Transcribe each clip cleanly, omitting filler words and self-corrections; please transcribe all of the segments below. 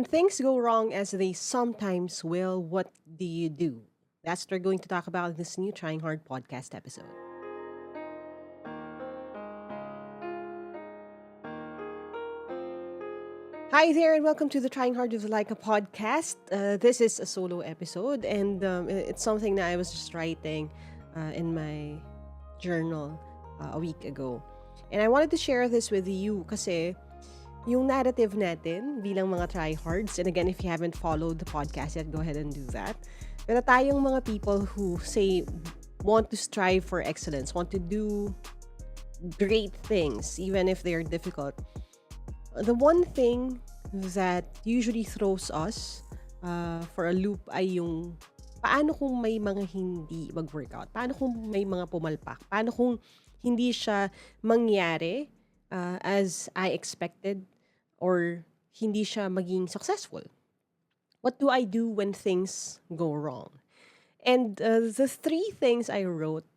When things go wrong as they sometimes will, what do you do? That's what we're going to talk about in this new Trying Hard podcast episode. Hi there, and welcome to the Trying Hard with Lyqa podcast. This is a solo episode, and it's something that I was just writing in my journal a week ago. And I wanted to share this with you kasi yung narrative natin bilang mga tryhards, and again, if you haven't followed the podcast yet, go ahead and do that. Pero tayong mga people who say want to strive for excellence, want to do great things, even if they're difficult. The one thing that usually throws us for a loop ay yung paano kung may mga hindi mag-workout? Paano kung may mga pumalpak? Paano kung hindi siya mangyari as I expected or hindi siya maging successful? What do I do when things go wrong? And the three things I wrote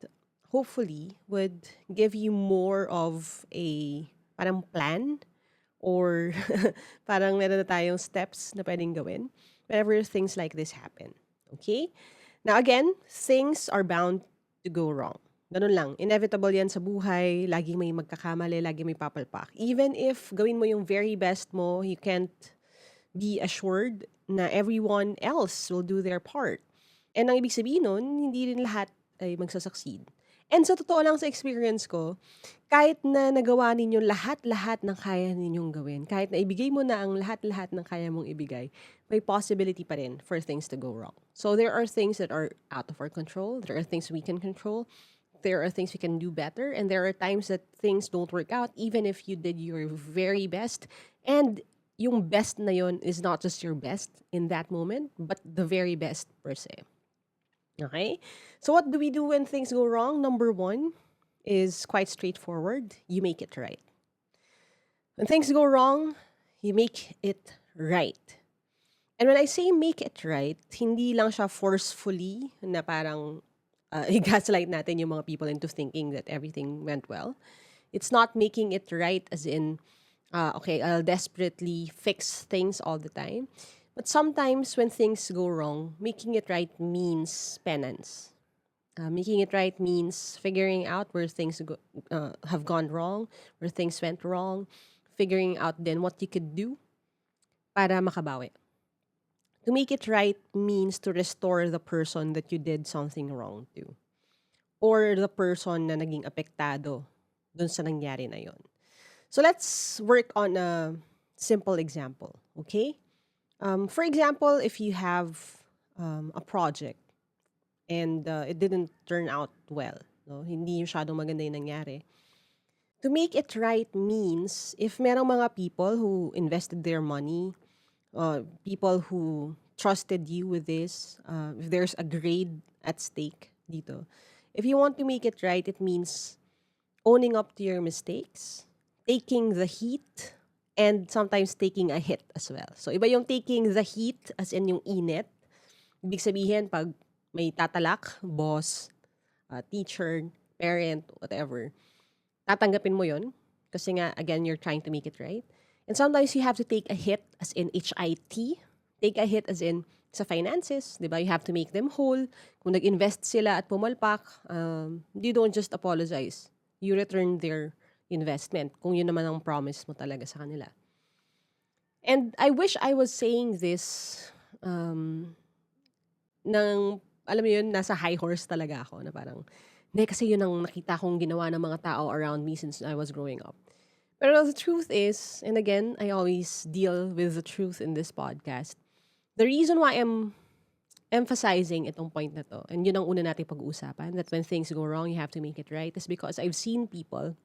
hopefully would give you more of a parang plan or parang meron na tayong steps na pwedeng gawin whenever things like this happen. Okay? Now again, things are bound to go wrong. Ganun lang. Inevitable yan sa buhay. Laging may magkakamali, laging may papalpak. Even if gawin mo yung very best mo, you can't be assured na everyone else will do their part. And ang ibig sabihin nun, hindi rin lahat ay magsasucceed. And sa totoo lang sa experience ko, kahit na nagawa ninyo lahat-lahat ng kaya ninyong gawin, kahit na ibigay mo na ang lahat-lahat ng kaya mong ibigay, may possibility pa rin for things to go wrong. So there are things that are out of our control. There are things we can control. There are things we can do better. And there are times that things don't work out, even if you did your very best. And yung best na yon is not just your best in that moment, but the very best per se. Okay? So what do we do when things go wrong? Number one is quite straightforward. You make it right. When things go wrong, you make it right. And when I say make it right, hindi lang siya forcefully na parang i-gaslight natin yung mga people into thinking that everything went well. It's not making it right as in, okay, I'll desperately fix things all the time. But sometimes when things go wrong, making it right means penance. Making it right means figuring out where things have gone wrong, where things went wrong, figuring out then what you could do para makabawi. To make it right means to restore the person that you did something wrong to. Or the person na naging apektado dun sa nangyari na yon. So let's work on a simple example, okay? For example, if you have a project and it didn't turn out well, no? Hindi masyadong maganda yung nangyari. To make it right means if merong mga people who invested their money, people who trusted you with this, if there's a grade at stake dito, if you want to make it right, it means owning up to your mistakes, taking the heat, and sometimes taking a hit as well. So, iba yung taking the heat as in yung init. Ibig sabihin, pag may tatalak, boss, teacher, parent, whatever, tatanggapin mo yon kasi nga, again, you're trying to make it right. And sometimes you have to take a hit as in HIT. Take a hit as in sa finances, di ba? You have to make them whole. Kung nag-invest sila at pumalpak, you don't just apologize. You return their investment kung yun naman ang promise mo talaga sa kanila. And I wish I was saying this alam mo yun, nasa high horse talaga ako na parang, hindi kasi yun ang nakita kong ginawa ng mga tao around me since I was growing up. Pero the truth is, and again, I always deal with the truth in this podcast, the reason why I'm emphasizing itong point na to, and yun ang una natin pag-uusapan, that when things go wrong, you have to make it right, is because I've seen people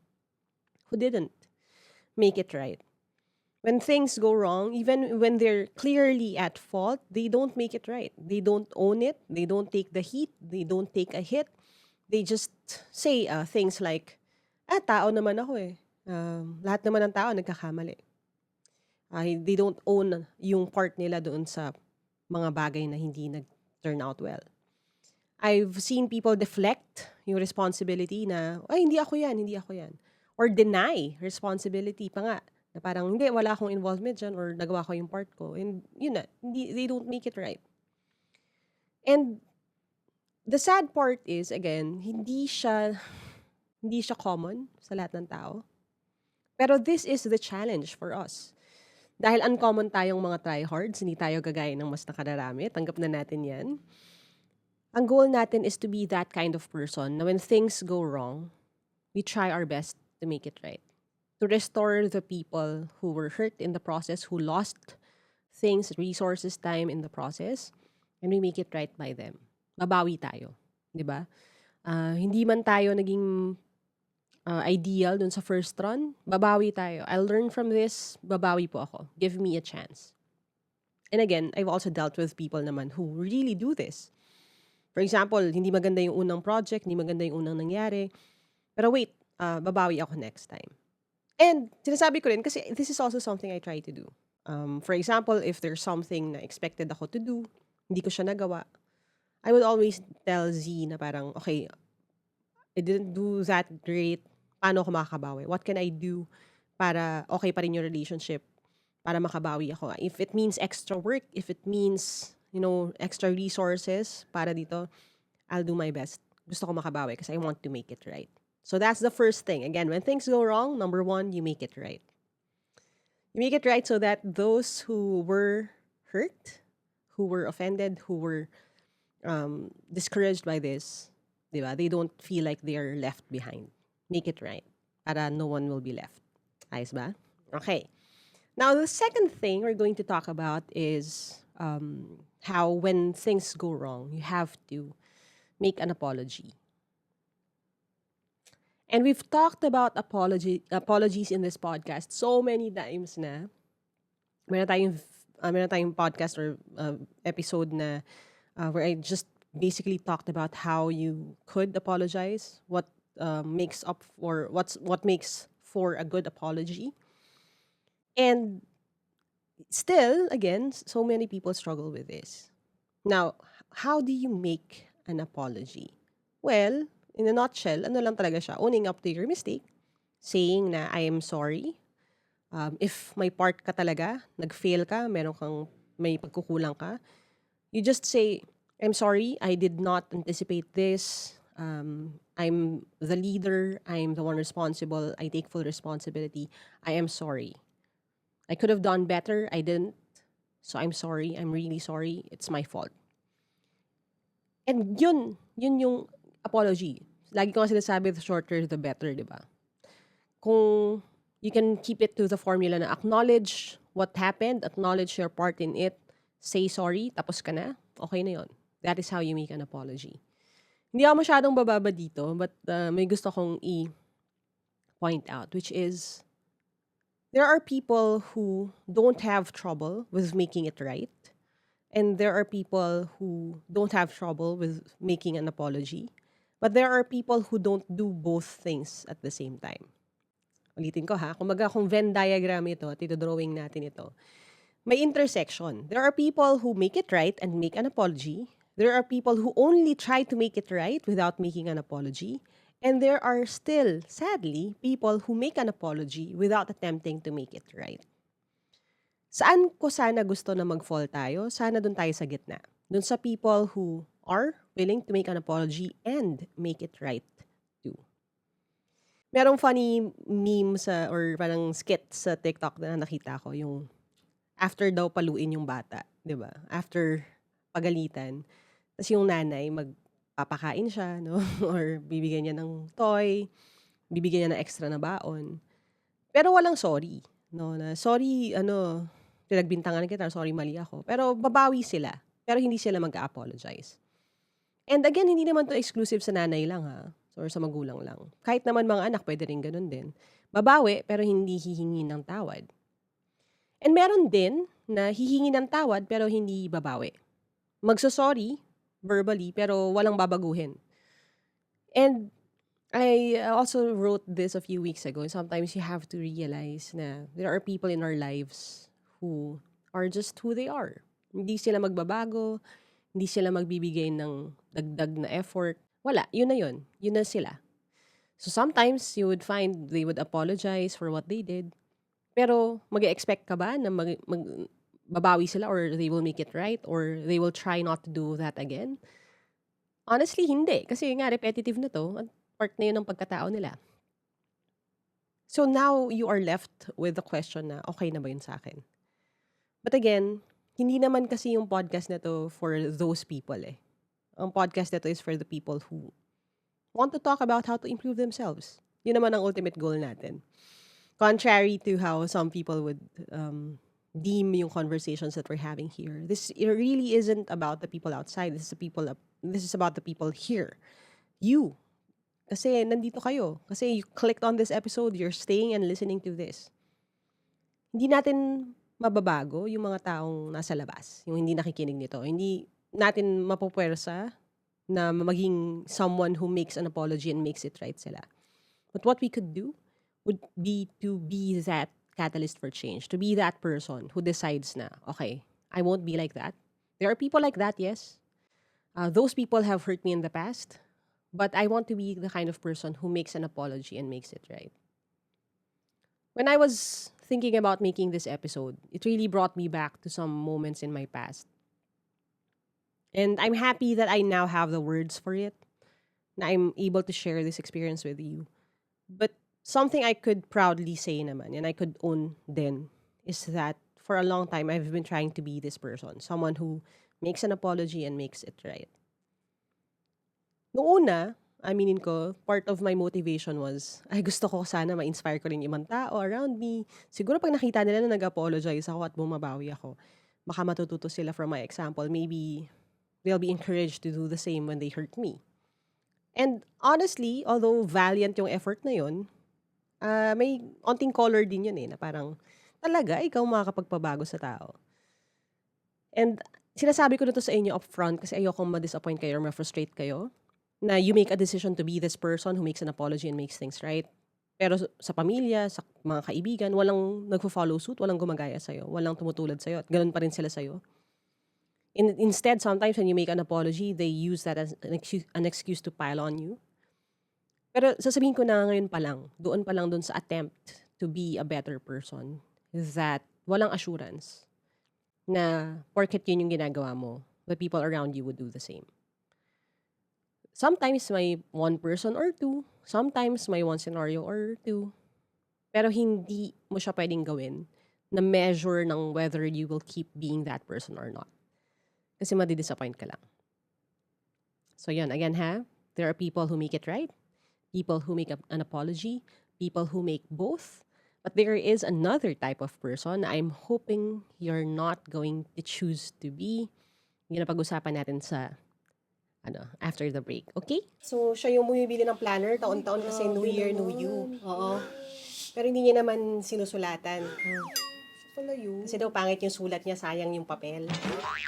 who didn't make it right. When things go wrong, even when they're clearly at fault, they don't make it right. They don't own it. They don't take the heat. They don't take a hit. They just say things like, tao naman ako eh. Lahat naman ng tao nagkakamali. They don't own yung part nila doon sa mga bagay na hindi nag-turn out well. I've seen people deflect yung responsibility na, hindi ako yan. Or deny responsibility pa nga. Na parang, hindi, wala akong involvement dyan or nagawa ko yung part ko. And yun na, hindi, they don't make it right. And the sad part is, again, hindi siya common sa lahat ng tao. Pero this is the challenge for us. Dahil uncommon tayong mga tryhards, hindi tayo gagaya ng mas nakararami, tanggap na natin yan. Ang goal natin is to be that kind of person na when things go wrong, we try our best to make it right. To restore the people who were hurt in the process, who lost things, resources, time in the process, and we make it right by them. Babawi tayo. 'Di ba? Hindi man tayo naging ideal dun sa first run, babawi tayo. I'll learn from this, babawi po ako. Give me a chance. And again, I've also dealt with people naman who really do this. For example, hindi maganda yung unang project, hindi maganda yung unang nangyari. Pero wait, babawi ako next time. And sinasabi ko rin, kasi this is also something I try to do. For example, if there's something na expected ako to do, hindi ko siya nagawa, I would always tell Z na parang, okay, I didn't do that great. Paano ako makakabawi? What can I do para okay pa rin yung relationship? Para makabawi ako. If it means extra work, if it means, extra resources para dito, I'll do my best. Gusto ko makabawi kasi I want to make it right. So that's the first thing. Again, when things go wrong, number one, you make it right. You make it right so that those who were hurt, who were offended, who were discouraged by this, diba? They don't feel like they are left behind. Make it right. Para no one will be left. Ayos ba? Okay. Now, the second thing we're going to talk about is how when things go wrong, you have to make an apology. And we've talked about apologies in this podcast so many times na. Meron tayong podcast or episode na where I just basically talked about how you could apologize, what makes for a good apology. And still, again, so many people struggle with this. Now, how do you make an apology? Well, in a nutshell, ano lang talaga siya, owning up to your mistake, saying na I am sorry. If may part ka talaga, nag-fail ka, may pagkukulang ka, you just say, I'm sorry, I did not anticipate this. I'm the leader. I'm the one responsible. I take full responsibility. I am sorry. I could have done better. I didn't. So I'm sorry. I'm really sorry. It's my fault. And yun yung apology. Lagi ko nga sinasabi, the shorter, the better, di ba? Kung you can keep it to the formula na acknowledge what happened, acknowledge your part in it, say sorry, tapos ka na, okay na yun. That is how you make an apology. Hindi ako masyadong bababa dito, but may gusto kong i-point out, which is, there are people who don't have trouble with making it right, and there are people who don't have trouble with making an apology, but there are people who don't do both things at the same time. Ulitin ko ha, kung Venn diagram ito, at ito-drawing natin ito, may intersection. There are people who make it right and make an apology. There are people who only try to make it right without making an apology. And there are still, sadly, people who make an apology without attempting to make it right. Saan ko sana gusto na mag-fall tayo? Sana dun tayo sa gitna. Dun sa people who are willing to make an apology and make it right too. Merong funny meme or parang skit sa TikTok na nakita ko, yung after daw paluin yung bata, 'di ba? After pagalitan, tas yung nanay magpapakain siya, no? Or bibigyan niya ng toy, bibigyan niya ng extra na baon. Pero walang sorry, no? Na sorry, pinagbintangan kita, sorry, mali ako. Pero babawi sila. Pero hindi sila mag-apologize. And again, hindi naman to exclusive sa nanay lang ha, or sa magulang lang. Kahit naman mga anak, pwede rin ganun din. Babawi, pero hindi hihingi ng tawad. And meron din na hihingi ng tawad, pero hindi babawi. Magsasorry, verbally, pero walang babaguhin. And I also wrote this a few weeks ago. Sometimes you have to realize na there are people in our lives who are just who they are. Hindi sila magbabago, hindi sila magbibigay ng dagdag na effort. Wala, yun na yun. Yun na sila. So sometimes you would find they would apologize for what they did. Pero mag-expect ka ba na babawi sila or they will make it right or they will try not to do that again? Honestly, hindi. Kasi nga, repetitive na to. At part na yun ng pagkatao nila. So now, you are left with the question na, okay na ba yun sa akin? But again, hindi naman kasi yung podcast na to for those people eh. Ang podcast na to is for the people who want to talk about how to improve themselves. Yun naman ang ultimate goal natin. Contrary to how some people would deem yung conversations that we're having here. It really isn't about the people outside. This is about the people here. You. Kasi nandito kayo. Kasi you clicked on this episode, you're staying and listening to this. Hindi natin mababago yung mga taong nasa labas, yung hindi nakikinig nito. Hindi natin mapupwersa na maging someone who makes an apology and makes it right sila. But what we could do would be to be that catalyst for change, to be that person who decides na, okay, I won't be like that. There are people like that, yes. Those people have hurt me in the past, but I want to be the kind of person who makes an apology and makes it right. When I was thinking about making this episode, it really brought me back to some moments in my past. And I'm happy that I now have the words for it, na I'm able to share this experience with you. But something I could proudly say naman, and I could own then, is that for a long time, I've been trying to be this person. Someone who makes an apology and makes it right. Noong una, aminin ko, part of my motivation was, ay gusto ko sana ma-inspire ko rin yung ibang tao around me. Siguro pag nakita nila na nag-apologize ako at bumabawi ako, baka matututo sila from my example. Maybe they'll be encouraged to do the same when they hurt me. And honestly, although valiant yung effort na yun, may onting color din yun eh, na parang, talaga, ikaw makakapagpabago sa tao. And sinasabi ko na to sa inyo upfront kasi ayokong ma-disappoint kayo or ma-frustrate kayo na you make a decision to be this person who makes an apology and makes things right. Pero sa pamilya, sa mga kaibigan, walang nagfo-follow suit, walang gumagaya sa'yo, walang tumutulad sa'yo, at ganun pa rin sila sa'yo. Instead, sometimes when you make an apology, they use that as an excuse to pile on you. Pero sasabihin ko na ngayon pa lang, doon sa attempt to be a better person, that walang assurance na porket yun yung ginagawa mo, the people around you would do the same. Sometimes may one person or two, sometimes may one scenario or two, pero hindi mo siya pwedeng gawin na measure ng whether you will keep being that person or not. Kasi madidisappoint ka lang. So yun, again ha, there are people who make it right, people who make an apology, people who make both, but there is another type of person I'm hoping you're not going to choose to be. Yun ang pag-usapan natin sa after the break, okay? So, siya yung bumibili ng planner, taon-taon kasi New Year, New You. Oo. Pero hindi niya naman sinusulatan. Kasi daw pangit yung sulat niya, sayang yung papel.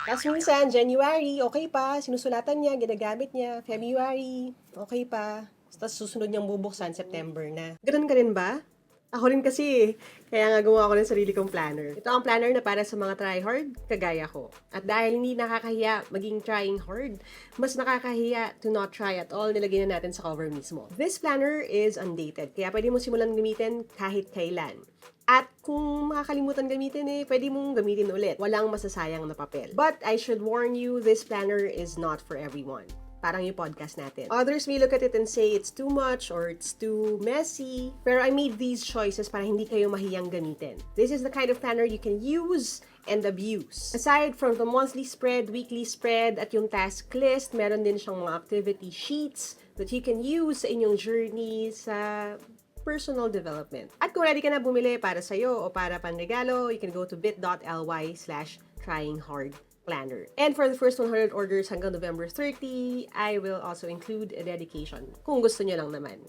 Tapos minsan, January, okay pa, sinusulatan niya, ginagamit niya. February, okay pa. Tapos susunod niyang bubuksan, September na. Ganun ka rin ba? Ako rin kasi, kaya nga gumawa ko ng sarili kong planner. Ito ang planner na para sa mga try-hard, kagaya ko. At dahil hindi nakakahiya maging trying hard, mas nakakahiya to not try at all, nilagay na natin sa cover mismo. This planner is undated, kaya pwede mo simulan gamitin kahit kailan. At kung makakalimutan gamitin pwede mong gamitin ulit. Walang masasayang na papel. But I should warn you, this planner is not for everyone. Parang yung podcast natin. Others may look at it and say it's too much or it's too messy. Pero I made these choices para hindi kayo mahiyang gamitin. This is the kind of planner you can use and abuse. Aside from the monthly spread, weekly spread, at yung task list, meron din siyang mga activity sheets that you can use sa inyong journey sa personal development. At kung ready ka na bumili para sa'yo o para panregalo, you can go to bit.ly/tryinghard planner. And for the first 100 orders hanggang November 30, I will also include a dedication kung gusto nyo lang naman.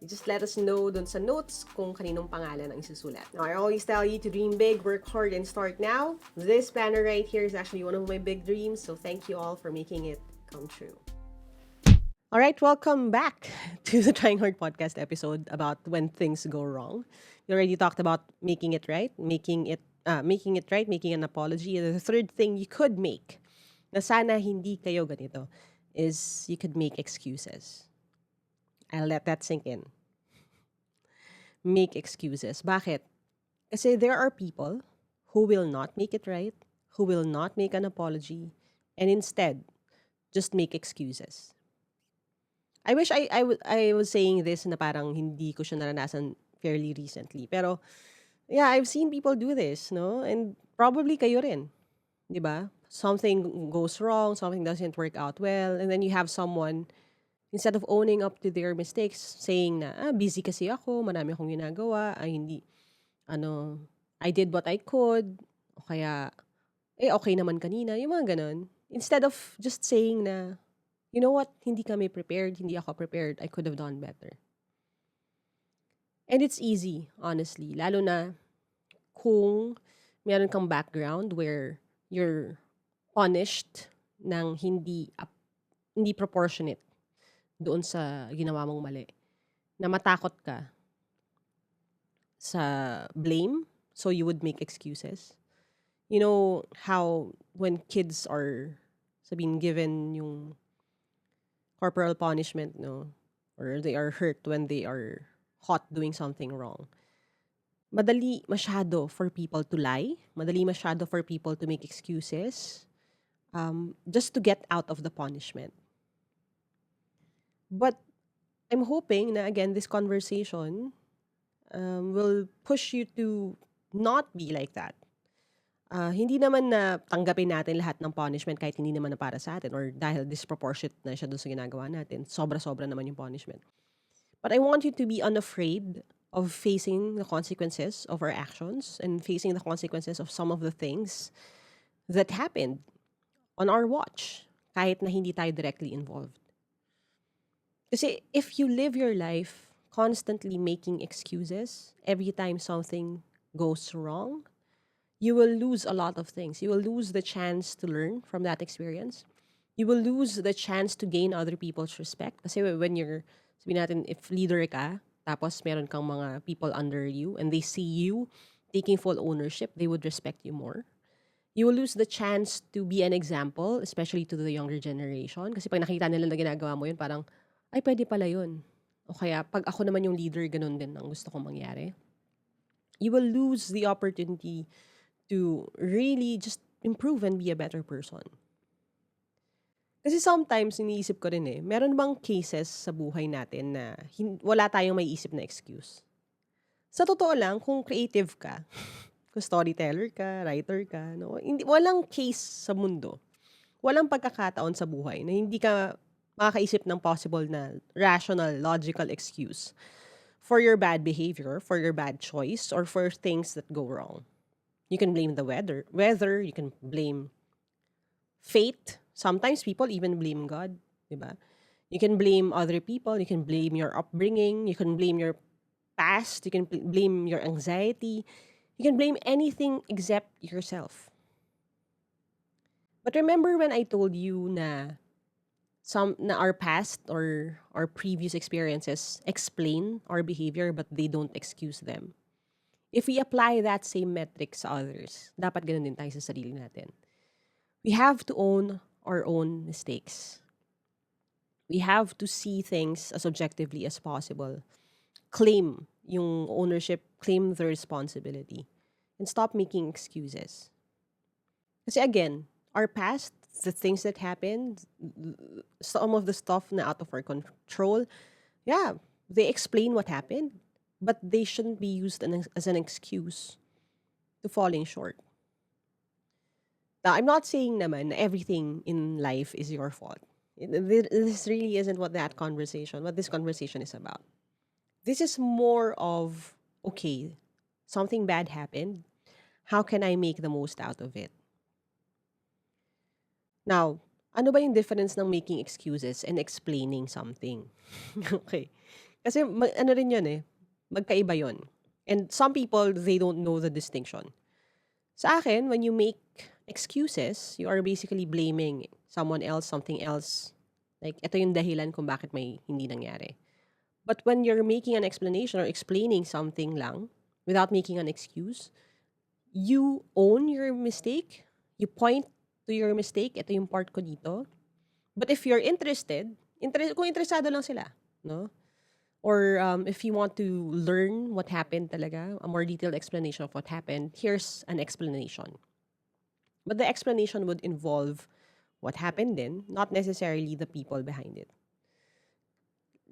You just let us know dun sa notes kung kaninong pangalan ang isusulat. Now, I always tell you to dream big, work hard, and start now. This planner right here is actually one of my big dreams, so thank you all for making it come true. All right, welcome back to the Trying Hard podcast episode about when things go wrong. We already talked about making it right, making an apology. And the third thing you could make, na sana hindi kayo ganito, is you could make excuses. I'll let that sink in. Make excuses. Bakit? Kasi there are people who will not make it right, who will not make an apology, and instead just make excuses. I wish I was saying this na parang hindi ko siya naranasan fairly recently. Pero yeah, I've seen people do this, no? And probably kayo rin, 'di ba? Something goes wrong, something doesn't work out well, and then you have someone instead of owning up to their mistakes, saying na, busy kasi ako, marami akong ginagawa, ay hindi, ano, I did what I could, o kaya, okay naman kanina, yung mga ganun. Instead of just saying na, you know what, hindi kami prepared, hindi ako prepared, I could have done better. And it's easy, honestly, lalo na kung meron kang background where you're punished ng hindi proportionate doon sa ginawa mong mali. Na matakot ka sa blame, so you would make excuses. You know how when kids are sabihin given yung corporal punishment, no, or they are hurt when they are caught doing something wrong. Madali masyado for people to lie, madali masyado for people to make excuses, just to get out of the punishment. But I'm hoping na again this conversation will push you to not be like that. Hindi naman na tanggapin natin lahat ng punishment kahit hindi naman na para sa atin or dahil disproportionate na siya doon sa ginagawa natin. Sobra-sobra naman yung punishment. But I want you to be unafraid of facing the consequences of our actions and facing the consequences of some of the things that happened on our watch kahit na hindi tayo directly involved. Kasi if you live your life constantly making excuses every time something goes wrong, you will lose a lot of things. You will lose the chance to learn from that experience. You will lose the chance to gain other people's respect. Kasi when you're, sabihin natin, if leader ka, tapos meron kang mga people under you, and they see you taking full ownership, they would respect you more. You will lose the chance to be an example, especially to the younger generation. Kasi pag nakita nila na ginagawa mo yun, parang, ay, pwede pala yun. O kaya, pag ako naman yung leader, ganun din ang gusto kong mangyari. You will lose the opportunity to really just improve and be a better person. Kasi sometimes, iniisip ko rin meron bang cases sa buhay natin na wala tayong may isip na excuse? Sa totoo lang, kung creative ka, kung storyteller ka, writer ka, no? Walang case sa mundo. Walang pagkakataon sa buhay na hindi ka makakaisip ng possible na rational, logical excuse for your bad behavior, for your bad choice, or for things that go wrong. You can blame the weather, you can blame fate. Sometimes people even blame God, diba? You can blame other people, you can blame your upbringing, you can blame your past, you can blame your anxiety, you can blame anything except yourself. But remember when I told you na our past or our previous experiences explain our behavior but they don't excuse them. If we apply that same metric sa others, dapat ganun din tayo sa sarili natin. We have to own our own mistakes. We have to see things as objectively as possible. Claim yung ownership, claim the responsibility, and stop making excuses. Kasi again, our past, the things that happened, some of the stuff na out of our control, yeah, they explain what happened. But they shouldn't be used as an excuse to falling short. Now, I'm not saying naman na everything in life is your fault. This really isn't what this conversation is about. This is more of, okay, something bad happened. How can I make the most out of it? Now, ano ba yung difference ng making excuses and explaining something? Okay. Kasi ano rin yun magkaiba yun. And some people, they don't know the distinction. Sa akin, when you make excuses, you are basically blaming someone else, something else. Like, ito yung dahilan kung bakit may hindi nangyari. But when you're making an explanation or explaining something lang, without making an excuse, you own your mistake, you point to your mistake, ito yung part ko dito. But if you're interested, kung interesado lang sila, no? Or if you want to learn what happened talaga, a more detailed explanation of what happened, here's an explanation. But the explanation would involve what happened then, not necessarily the people behind it.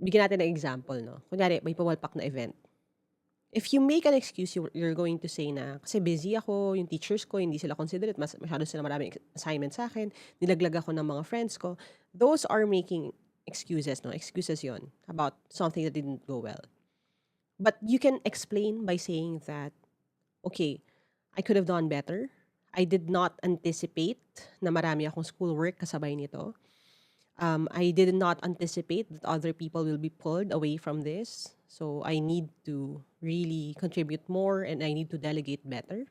Bigyan natin ng example, no? Kunyari, may pawalpak na event. If you make an excuse, you're going to say na, kasi busy ako, yung teachers ko, hindi sila considerate, masyado sila maraming assignment sa akin, nilaglag ako ng mga friends ko. Those are making excuses, no? Excuses yon about something that didn't go well. But you can explain by saying that, okay, I could have done better. I did not anticipate na marami akong schoolwork kasabay nito. I did not anticipate that other people will be pulled away from this. So I need to really contribute more and I need to delegate better.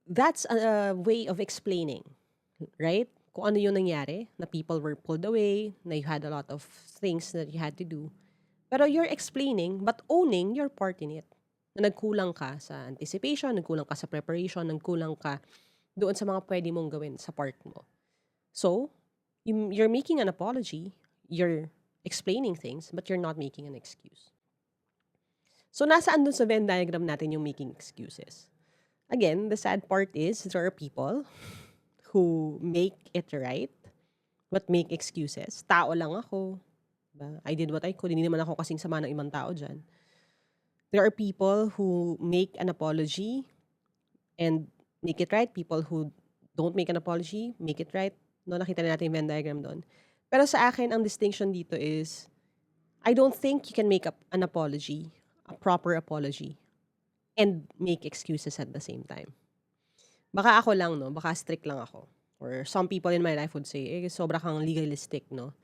That's a way of explaining, right? Kung ano yung nangyari, na people were pulled away, na you had a lot of things that you had to do. Pero you're explaining but owning your part in it. Na nagkulang ka sa anticipation, nagkulang ka sa preparation, nagkulang ka doon sa mga pwede mong gawin sa part mo. So, you're making an apology, you're explaining things, but you're not making an excuse. So, nasaan dun sa Venn diagram natin yung making excuses? Again, the sad part is there are people who make it right, but make excuses. Tao lang ako. Diba? I did what I could. Hindi naman ako kasing sama ng ibang tao dyan. There are people who make an apology and make it right. People who don't make an apology, make it right. No, nakita na natin yung Venn diagram doon. Pero sa akin, ang distinction dito is, I don't think you can make up an apology, a proper apology, and make excuses at the same time. Baka ako lang, no? Baka strict lang ako. Or some people in my life would say, sobra kang legalistic, no?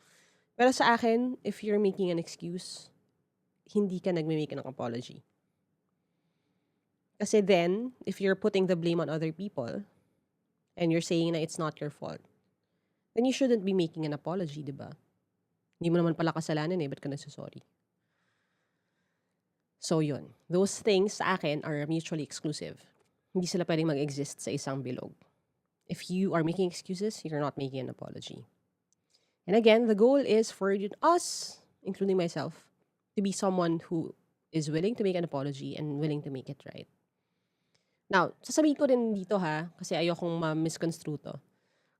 Pero sa akin, if you're making an excuse, hindi ka nagme-make ng apology. Kasi then, if you're putting the blame on other people, and you're saying na it's not your fault, then you shouldn't be making an apology, di ba? Hindi mo naman pala kasalanan ba't ka nagsasorry? So yun, those things sa akin are mutually exclusive. Hindi sila pwedeng mag-exist sa isang bilog. If you are making excuses, you're not making an apology. And again, the goal is for us, including myself, to be someone who is willing to make an apology and willing to make it right. Now, sasabihin ko rin dito kasi ayokong ma-misconstrue to.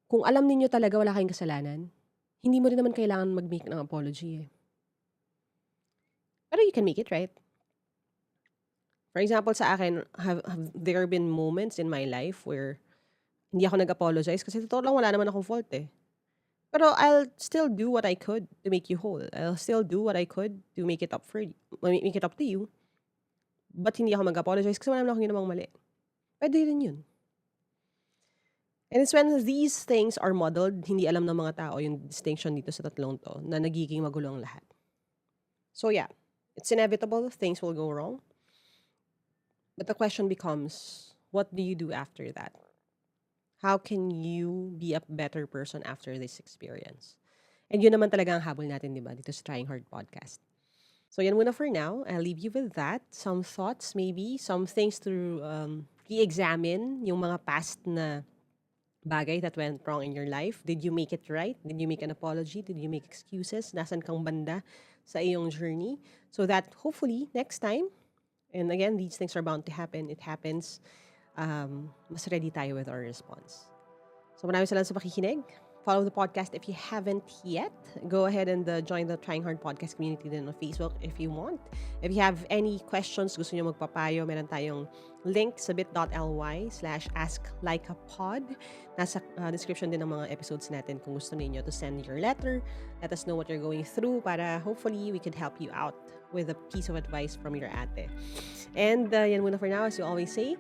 Kung alam ninyo talaga wala kayong kasalanan, hindi mo rin naman kailangan mag-make ng apology Pero you can make it right. For example, sa akin, have there been moments in my life where hindi ako nag-apologize kasi totoo lang wala naman akong fault Pero I'll still do what I could to make you whole. I'll still do what I could to make it up make it up to you. But hindi ako mag-apologize kasi wala naman akong ginawang mali. Pwede rin yun. And it's when these things are muddled, hindi alam ng mga tao yung distinction dito sa tatlong to, na nagiging magulo ang lahat. So yeah, it's inevitable, things will go wrong. But the question becomes, what do you do after that? How can you be a better person after this experience? And yun naman talaga ang habol natin, di ba, dito sa Trying Hard Podcast. So yan muna for now. I'll leave you with that. Some thoughts maybe, some things to re-examine yung mga past na bagay that went wrong in your life. Did you make it right? Did you make an apology? Did you make excuses? Nasaan kang banda sa iyong journey? So that hopefully next time, and again, these things are bound to happen. It happens. Mas ready tayo with our response. So maraming salamat sa pakikinig. Follow the podcast if you haven't yet. Go ahead and join the Trying Hard Podcast community din on Facebook if you want. If you have any questions, gusto nyo magpapayo, meron tayong link sa bit.ly/asklyqapod. Nasa description din ng mga episodes natin kung gusto niyo to send your letter. Let us know what you're going through para hopefully we could help you out with a piece of advice from your ate. And yan muna for now, as you always say.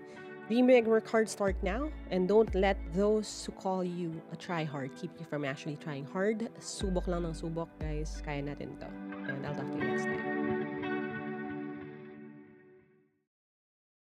Dream big, work hard, start now, and don't let those who call you a try hard keep you from actually trying hard. Subok lang ng subok, guys. Kaya natin to. And I'll talk to you next time.